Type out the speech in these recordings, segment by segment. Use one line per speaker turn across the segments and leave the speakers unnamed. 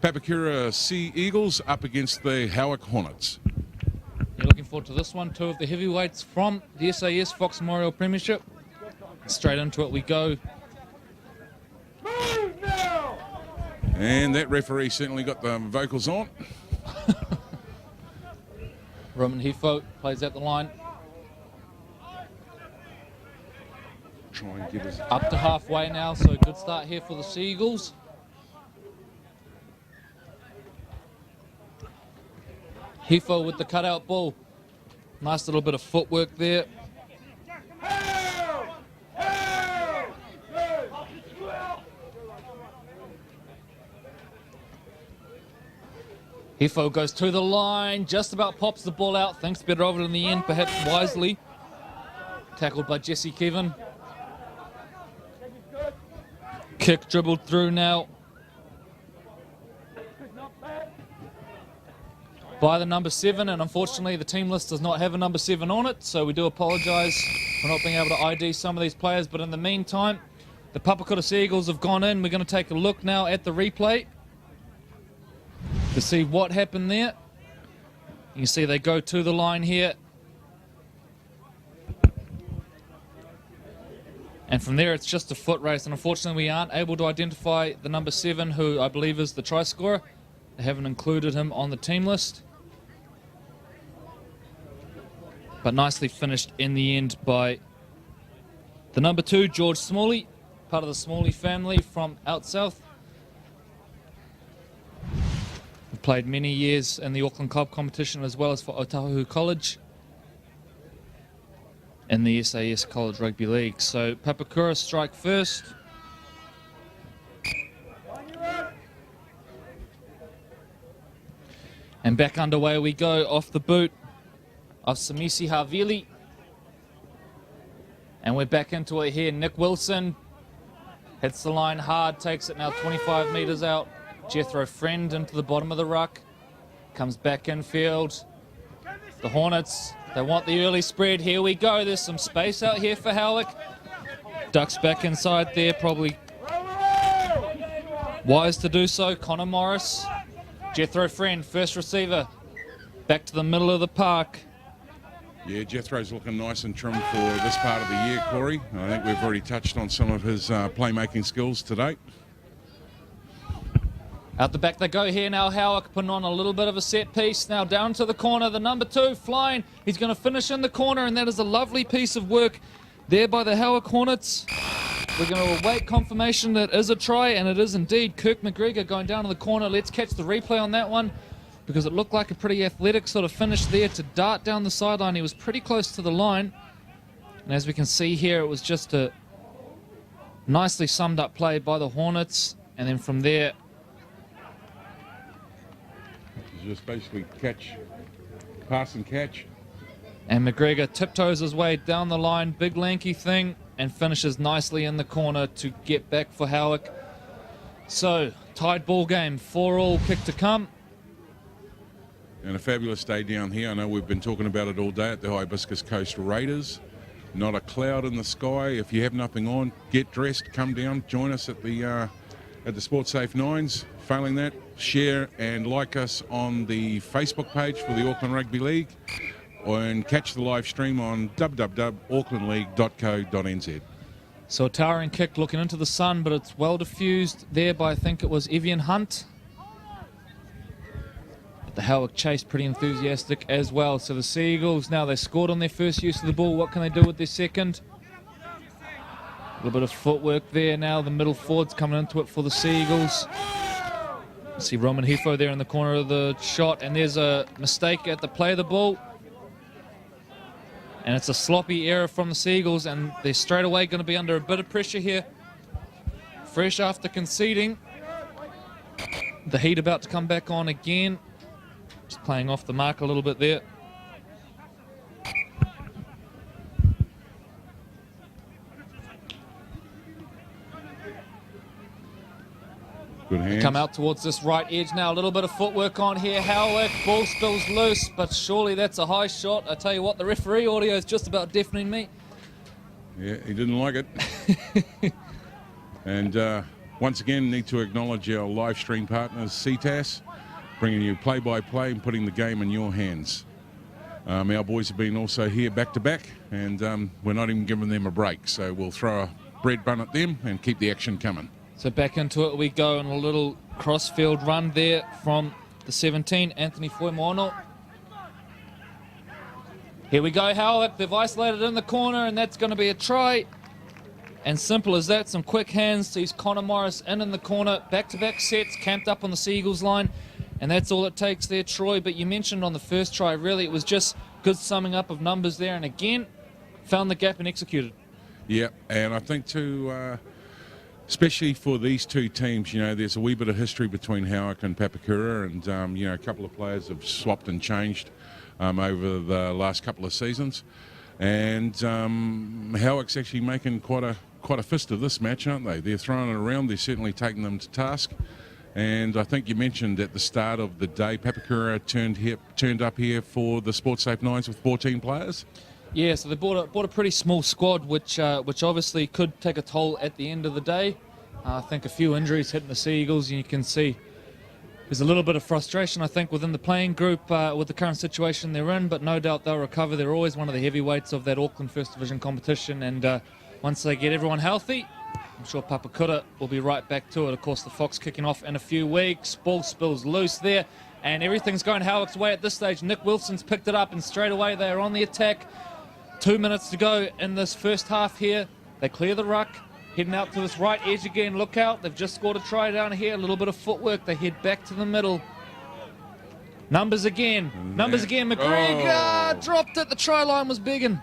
Papakura Sea Eagles up against the Howick Hornets.
You're looking forward to this one. Two of the heavyweights from the SAS Fox Memorial Premiership. Straight into it we go.
And that referee certainly got the vocals on.
Roman Hifo plays out the line.
Try and get us
Up to halfway now, so a good start here for the Sea Eagles. Hifo with the cutout ball. Nice little bit of footwork there. Hifo goes to the line, just about pops the ball out, thinks better of it in the end, perhaps wisely. Tackled by Jesse Kevin. Kick dribbled through now by the number 7, and unfortunately the team list does not have a number 7 on it, so we do apologise for not being able to ID some of these players. But in the meantime, the Papakura Sea Eagles have gone in. We're going to take a look now at the replay to see what happened there. You can see they go to the line here. And from there, it's just a foot race. And unfortunately, we aren't able to identify the number 7, who I believe is the try scorer. They haven't included him on the team list. But nicely finished in the end by the number 2, George Smalley, part of the Smalley family from out south. He played many years in the Auckland Club competition as well as for Otahu College in the SAS College Rugby League. So Papakura strike first. And back underway we go off the boot of Samisi Havili. And we're back into it here. Nick Wilson hits the line hard, takes it now 25 metres out. Jethro Friend into the bottom of the ruck. Comes back infield. The Hornets, they want the early spread. Here we go. There's some space out here for Howick. Ducks back inside there, probably wise to do so. Connor Morris. Jethro Friend, first receiver. Back to the middle of the park.
Yeah, Jethro's looking nice and trim for this part of the year, Corey. I think we've already touched on some of his playmaking skills to date.
Out the back they go here now. Howick putting on a little bit of a set piece. Now down to the corner. The number 2 flying. He's going to finish in the corner, and that is a lovely piece of work there by the Howick Hornets. We're going to await confirmation that is a try, and it is indeed. Kirk McGregor going down to the corner. Let's catch the replay on that one, because it looked like a pretty athletic sort of finish there to dart down the sideline. He was pretty close to the line. And as we can see here, it was just a nicely summed up play by the Hornets. And then from there,
just basically catch, pass and catch.
And McGregor tiptoes his way down the line, big lanky thing, and finishes nicely in the corner to get back for Howick. So, tied ball game, 4-all, kick to come.
And a fabulous day down here. I know we've been talking about it all day at the Hibiscus Coast Raiders. Not a cloud in the sky. If you have nothing on, get dressed, come down, join us at the Sportsafe Nines. Failing that, share and like us on the Facebook page for the Auckland Rugby League, and catch the live stream on www.aucklandleague.co.nz.
So a towering kick looking into the sun, but it's well diffused there by, I think it was Evian Hunt. But the Howick chase pretty enthusiastic as well. So the Sea Eagles, now they scored on their first use of the ball. What can they do with their second? A little bit of footwork there now. The middle forwards coming into it for the Sea Eagles. See Roman Hifo there in the corner of the shot, and there's a mistake at the play of the ball. And it's a sloppy error from the Sea Eagles, and they're straight away going to be under a bit of pressure here. Fresh after conceding. The heat about to come back on again. Just playing off the mark a little bit there.
Good hands.
Come out towards this right edge now. A little bit of footwork on here. Howick, ball spills loose, but surely that's a high shot. I tell you what, the referee audio is just about deafening me.
Yeah, he didn't like it. And once again, need to acknowledge our live stream partners, Ctas, bringing you play-by-play and putting the game in your hands. Our boys have been also here back-to-back, and we're not even giving them a break, so we'll throw a bread bun at them and keep the action coming.
So back into it we go, and a little cross-field run there from the 17, Anthony Foimono. Here we go, Howick. They've isolated in the corner, and that's going to be a try. And simple as that, some quick hands. Sees Connor Morris in the corner. Back-to-back sets, camped up on the Seagulls line. And that's all it takes there, Troy. But you mentioned on the first try, really, it was just good summing up of numbers there. And again, found the gap and executed.
Yeah, and I think too, especially for these two teams, you know, there's a wee bit of history between Howick and Papakura, and you know, a couple of players have swapped and changed over the last couple of seasons. And Howick's actually making quite a fist of this match, aren't they? They're throwing it around. They're certainly taking them to task. And I think you mentioned at the start of the day, Papakura turned up here for the Sportsafe Nines with 14 players.
Yeah, so they bought a pretty small squad, which obviously could take a toll at the end of the day. I think a few injuries hitting the Seagulls, and you can see there's a little bit of frustration, I think, within the playing group with the current situation they're in, but no doubt they'll recover. They're always one of the heavyweights of that Auckland First Division competition, and once they get everyone healthy, I'm sure Papakura will be right back to it. Of course, the Fox kicking off in a few weeks. Ball spills loose there, and everything's going Howick's way at this stage. Nick Wilson's picked it up, and straight away they are on the attack. 2 minutes to go in this first half here. They clear the ruck, heading out to this right edge again. Look out, they've just scored a try down here. A little bit of footwork. They head back to the middle. Numbers again. McGregor dropped it. The try line was begging.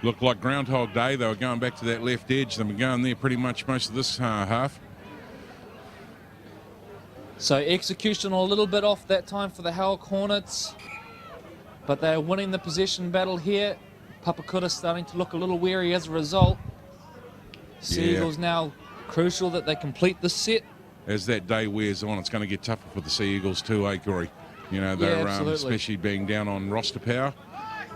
Looked like Groundhog Day. They were going back to that left edge. They've been going there pretty much most of this half.
So execution a little bit off that time for the Howick Hornets, but they are winning the possession battle here. Papakura starting to look a little weary as a result. Seagulls now crucial that they complete this set.
As that day wears on, it's going to get tougher for the Seagulls too, Corey? You know, they're especially being down on roster power.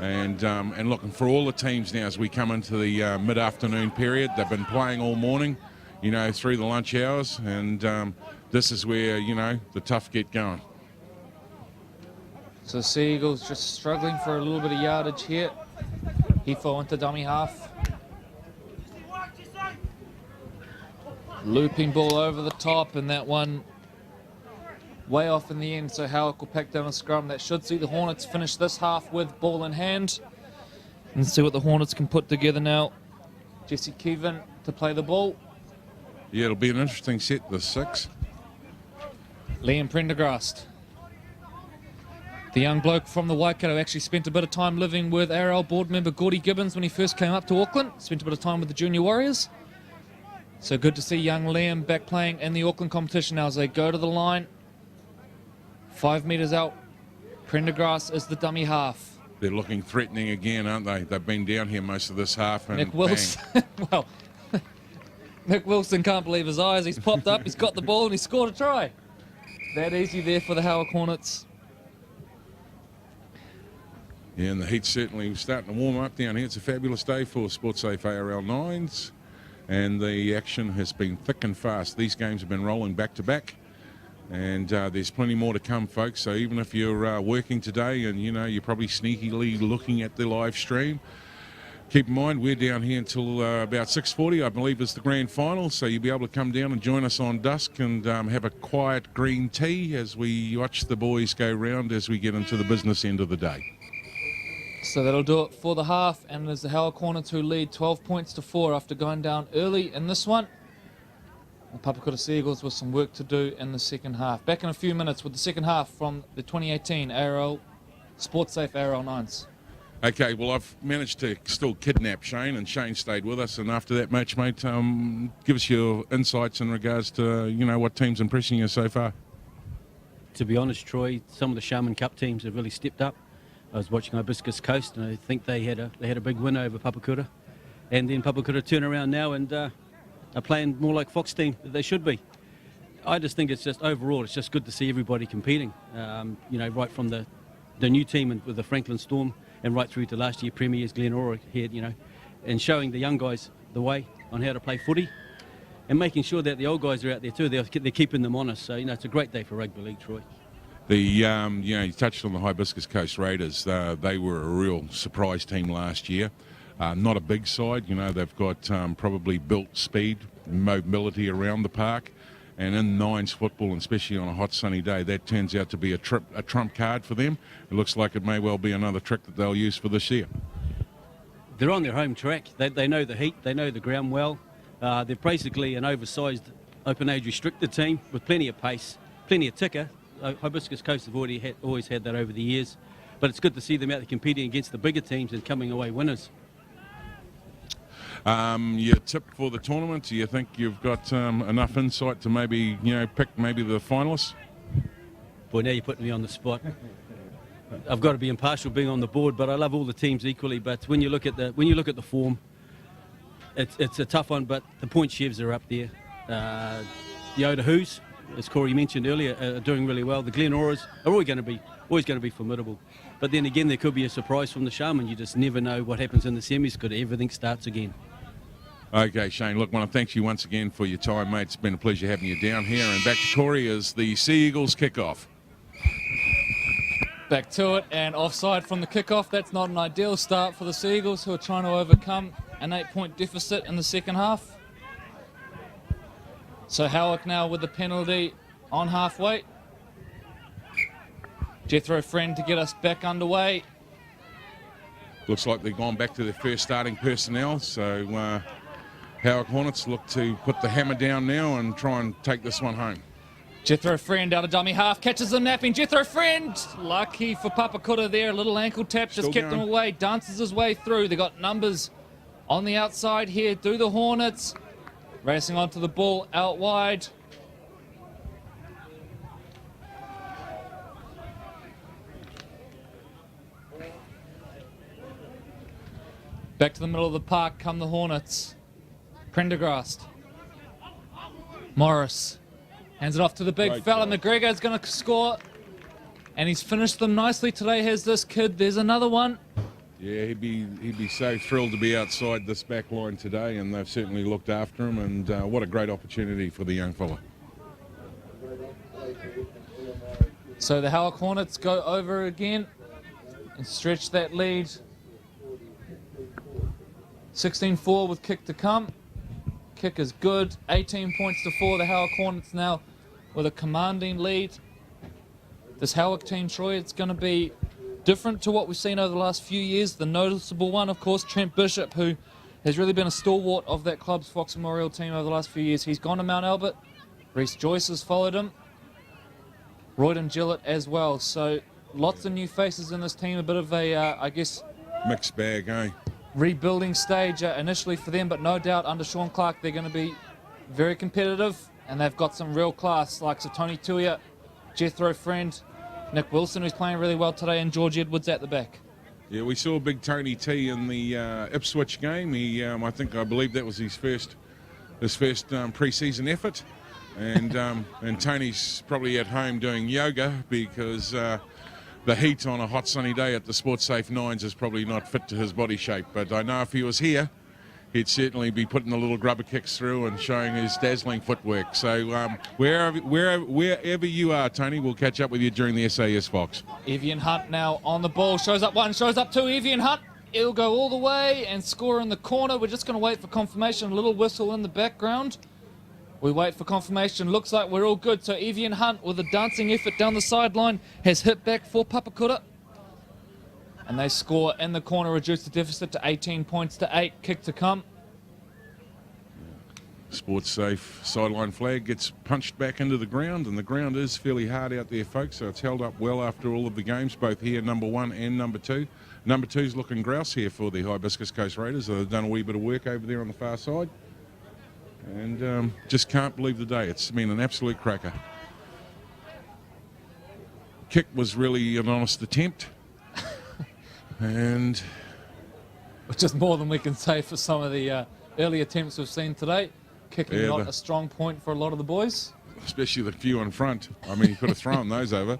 And looking for all the teams now as we come into the mid-afternoon period. They've been playing all morning, you know, through the lunch hours, and this is where, you know, the tough get going.
So Seagulls just struggling for a little bit of yardage here. Hifo into dummy half. Looping ball over the top, and that one way off in the end, so Howick will pack down a scrum. That should see the Hornets finish this half with ball in hand. And see what the Hornets can put together now. Jesse Kevin to play the ball.
Yeah, it'll be an interesting set, the 6.
Liam Prendergast. The young bloke from the Waikato actually spent a bit of time living with ARL board member Gordy Gibbons when he first came up to Auckland. Spent a bit of time with the Junior Warriors. So good to see young Liam back playing in the Auckland competition now as they go to the line. 5 metres out. Prendergast is the dummy half.
They're looking threatening again, aren't they? They've been down here most of this half. And
Nick Wilson, well, Nick Wilson can't believe his eyes. He's popped up, he's got the ball, and he scored a try. That easy there for the Howick Hornets.
Yeah, and the heat's certainly starting to warm up down here. It's a fabulous day for Sportsafe ARL Nines, and the action has been thick and fast. These games have been rolling back to back. And there's plenty more to come, folks. So even if you're working today and, you know, you're probably sneakily looking at the live stream, keep in mind we're down here until about 6:40, I believe, is the grand final. So you'll be able to come down and join us on dusk and have a quiet green tea as we watch the boys go round as we get into the business end of the day.
So that'll do it for the half. And there's the Howick Hornets who lead 12 points to 4 after going down early in this one. The Papakura Seagulls with some work to do in the second half. Back in a few minutes with the second half from the 2018 ARL Sportsafe ARL Nines.
Okay, well, I've managed to still kidnap Shane, and Shane stayed with us. And after that match, mate, give us your insights in regards to, you know, what team's impressing you so far.
To be honest, Troy, some of the Shaman Cup teams have really stepped up. I was watching Hibiscus Coast, and I think they had a big win over Papakura. And then Papakura turn around now and are playing more like Fox team that they should be. I just think it's just overall, it's just good to see everybody competing. You know, right from the new team with the Franklin Storm and right through to last year premiers Glen Ora here, you know, and showing the young guys the way on how to play footy. and making sure that the old guys are out there too. They're keeping them honest. So, it's a great day for rugby league, Troy.
You touched on the Hibiscus Coast Raiders. They were a real surprise team last year. Not a big side. They've got probably built speed, mobility around the park. And in Nines football, and especially on a hot sunny day, that turns out to be a trump card for them. It looks like it may well be another trick that they'll use for this year.
They're on their home track. They know the heat. They know the ground well. They're basically an oversized, open age restricted team with plenty of pace, plenty of ticker. Hibiscus Coast have always had that over the years. But it's good to see them out there competing against the bigger teams and coming away winners.
Your tip for the tournament, do you think you've got enough insight to maybe, pick maybe the finalists?
Boy, now you're putting me on the spot. I've got to be impartial being on the board, but I love all the teams equally. But when you look at the form, it's a tough one. But the point chefs are up there. The Otahu's, as Corey mentioned earlier, are doing really well. The Glen Auras are always going to be formidable. But then again, there could be a surprise from the Shaman. You just never know what happens in the semis because everything starts again.
Okay, Shane, look, I want to thank you once again for your time, mate. It's been a pleasure having you down here. And back to Corey as the Sea Eagles kick off.
Back to it, and offside from the kickoff. That's not an ideal start for the Sea Eagles, who are trying to overcome an 8-point deficit in the second half. So Howick now with the penalty on halfway. Jethro Friend to get us back underway.
Looks like they've gone back to their first starting personnel. So Howick Hornets look to put the hammer down now and try and take this one home.
Jethro Friend out of dummy half, catches them napping. Jethro Friend, lucky for Papakura there. A little ankle tap, just kept him away. Dances his way through. They got numbers on the outside here. Do the Hornets. Racing onto the ball out wide. Back to the middle of the park come the Hornets. Prendergast. Morris. Hands it off to the big fella. McGregor's going to score. And he's finished them nicely today, has this kid. There's another one.
Yeah, he'd be so thrilled to be outside this back line today, and they've certainly looked after him, and what a great opportunity for the young fella.
So the Howick Hornets go over again and stretch that lead. 16-4 with kick to come. Kick is good. 18 points to 4. The Howick Hornets now with a commanding lead. This Howick team, Troy, it's going to be different to what we've seen over the last few years. The noticeable one, of course, Trent Bishop, who has really been a stalwart of that club's Fox Memorial team over the last few years. He's gone to Mount Albert. Reece Joyce has followed him. Royden Gillett as well. So lots of new faces in this team. A bit of a, I guess,
mixed bag, eh?
Rebuilding stage initially for them, but no doubt under Sean Clark they're going to be very competitive, and they've got some real class like Tony Tuia, Jethro Friend, Nick Wilson, who's playing really well today, and George Edwards at the back.
Yeah, we saw big Tony T in the Ipswich game. I believe that was his first pre-season effort, and and Tony's probably at home doing yoga because the heat on a hot sunny day at the Sportsafe Nines is probably not fit to his body shape. But I know if he was here, he'd certainly be putting the little grubber kicks through and showing his dazzling footwork. So wherever you are, Tony, we'll catch up with you during the SAS Fox.
Evian Hunt now on the ball. Shows up one, shows up two. Evian Hunt, he'll go all the way and score in the corner. We're just going to wait for confirmation. A little whistle in the background. We wait for confirmation. Looks like we're all good. So Evian Hunt with a dancing effort down the sideline has hit back for Papakura. And they score in the corner, reduce the deficit to 18 points to 8. Kick to come.
Sportsafe sideline flag gets punched back into the ground, and the ground is fairly hard out there, folks, so it's held up well after all of the games, both here, number 1 and number 2. Number 2's looking grouse here for the Hibiscus Coast Raiders. They've done a wee bit of work over there on the far side. And just can't believe the day. It's been an absolute cracker. Kick was really an honest attempt. And
which is more than we can say for some of the early attempts we've seen today. Kicking not a strong point for a lot of the boys.
Especially the few in front. I mean, he could have thrown those over.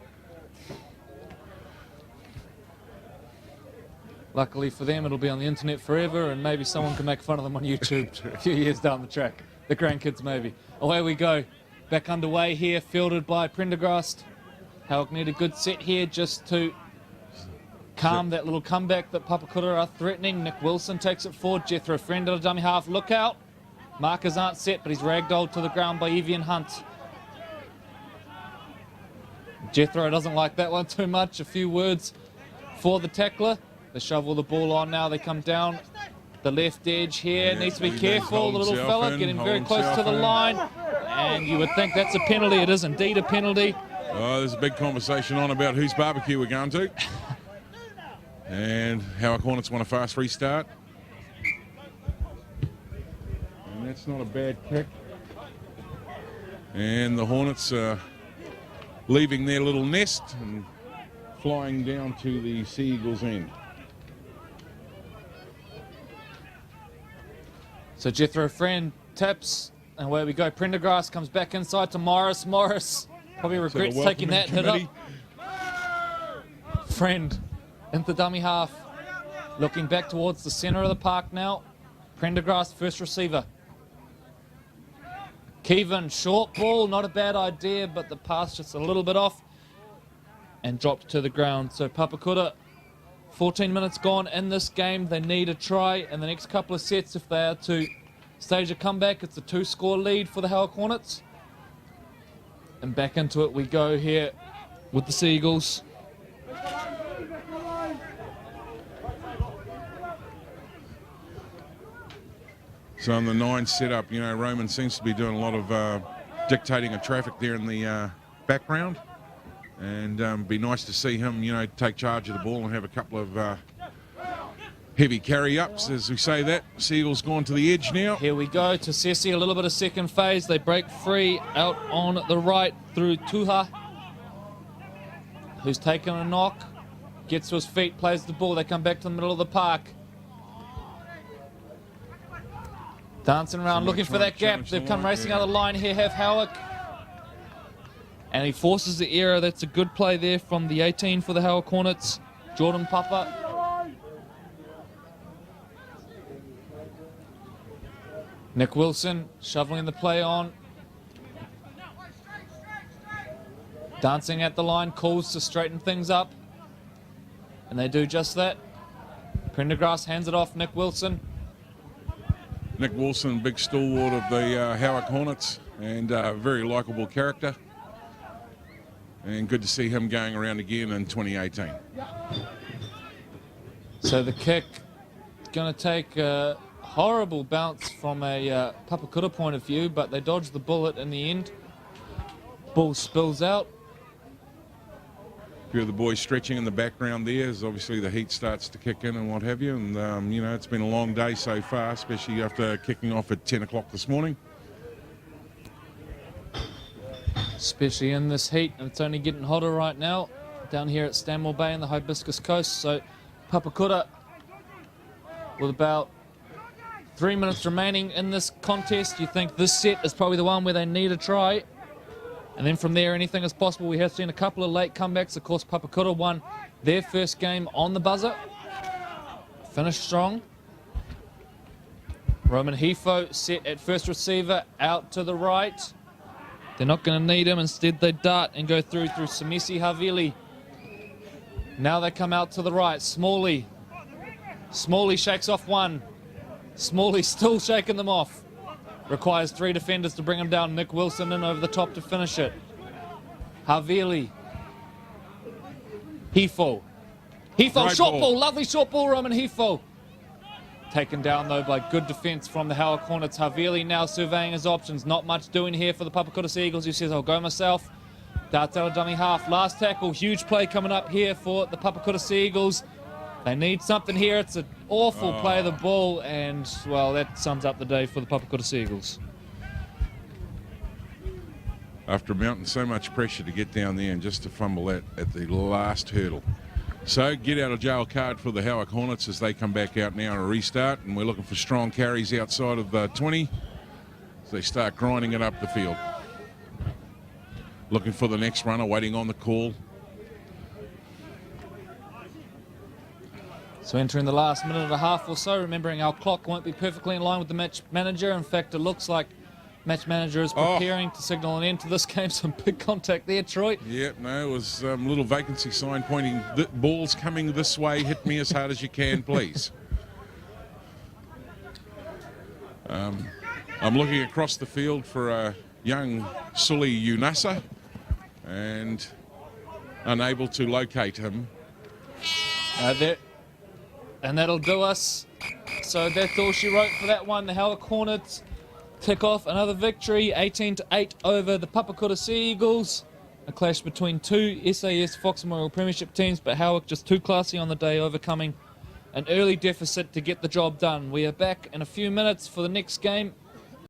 Luckily for them, it'll be on the internet forever, and maybe someone can make fun of them on YouTube a few years down the track. The grandkids, maybe. Away we go. Back underway here, fielded by Prendergast. Howick need a good set here just to calm that little comeback that Papakura are threatening. Nick Wilson takes it forward. Jethro Friend at a dummy half. Look out. Markers aren't set, but he's ragdolled to the ground by Evian Hunt. Jethro doesn't like that one too much. A few words for the tackler. They shovel the ball on now. They come down the left edge here. Needs to be careful. The little fella getting very close to the line. And you would think that's a penalty. It is indeed a penalty.
Oh, there's a big conversation on about whose barbecue we're going to. And Howick Hornets want a fast restart. And that's not a bad kick. And the Hornets are leaving their little nest and flying down to the Sea Eagles end.
So Jethro Friend taps, and away we go. Prendergast comes back inside to Morris. Morris probably regrets taking that hit up. Friend into dummy half. Looking back towards the center of the park now. Prendergast, first receiver. Kevin, short ball, not a bad idea, but the pass just a little bit off and dropped to the ground. So Papakura, 14 minutes gone in this game. They need a try in the next couple of sets if they are to stage a comeback. It's a 2-score lead for the Howick Hornets. And back into it we go here with the Sea Eagles.
So in the Nines setup, you know, Roman seems to be doing a lot of dictating of traffic there in the background. And be nice to see him, you know, take charge of the ball and have a couple of heavy carry-ups, as we say that. Seagulls gone to the edge now.
Here we go to Sessi, a little bit of second phase. They break free out on the right through Tuha, who's taken a knock, gets to his feet, plays the ball. They come back to the middle of the park. Dancing around, looking for that gap. They've come racing out of the line here, have Howick. And he forces the error. That's a good play there from the 18 for the Howick Hornets. Jordan Papa. Nick Wilson shoveling the play on. Dancing at the line, calls to straighten things up. And they do just that. Prendergast hands it off, Nick Wilson.
Nick Wilson, big stalwart of the Howick Hornets and a very likeable character. And good to see him going around again in 2018.
So the kick is going to take a horrible bounce from a Papakura point of view, but they dodge the bullet in the end. Ball spills out.
A few of the boys stretching in the background there as obviously the heat starts to kick in and what have you. And, you know, it's been a long day so far, especially after kicking off at 10 o'clock this morning.
Especially in this heat, and it's only getting hotter right now down here at Stanmore Bay in the Hibiscus coast. So Papakura, with about 3 minutes remaining in this contest, you think this set is probably the one where they need a try. And then from there, anything is possible. We have seen a couple of late comebacks. Of course, Papakura won their first game on the buzzer. Finished strong. Roman Hifo set at first receiver, out to the right. They're not going to need him. Instead, they dart and go through Samisi Havili. Now they come out to the right. Smalley. Smalley shakes off one. Smalley still shaking them off. Requires 3 defenders to bring him down. Nick Wilson in over the top to finish it. Havili. Hifo. Hifo,
Right
short
ball.
ball. Lovely short ball, Roman Hifo. Taken down, though, by good defence from the Howick Hornets. Havili now surveying his options. Not much doing here for the Papakura Sea Eagles, who says, I'll go myself. Darts out a dummy half. Last tackle. Huge play coming up here for the Papakura Sea Eagles. They need something here. It's an awful play of the ball, and, well, that sums up the day for the Papakura Sea Eagles.
After mounting so much pressure to get down there and just to fumble that at the last hurdle. So get out of jail card for the Howick Hornets as they come back out now and a restart, and we're looking for strong carries outside of 20 as they start grinding it up the field. Looking for the next runner, waiting on the call.
So entering the last minute and a half or so, remembering our clock won't be perfectly in line with the match manager. In fact, it looks like Match manager is preparing to signal an end to this game. Some big contact there, Troy.
Yep, no, it was a little vacancy sign pointing, ball's coming this way, hit me as hard as you can, please. I'm looking across the field for a young Sully Unasa and unable to locate him.
And that'll do us. So that's all she wrote for that one. The Howick Hornets kick off another victory, 18-8 over the Papakura Sea Eagles. A clash between two SAS Fox Memorial Premiership teams, but Howick just too classy on the day, overcoming an early deficit to get the job done. We are back in a few minutes for the next game.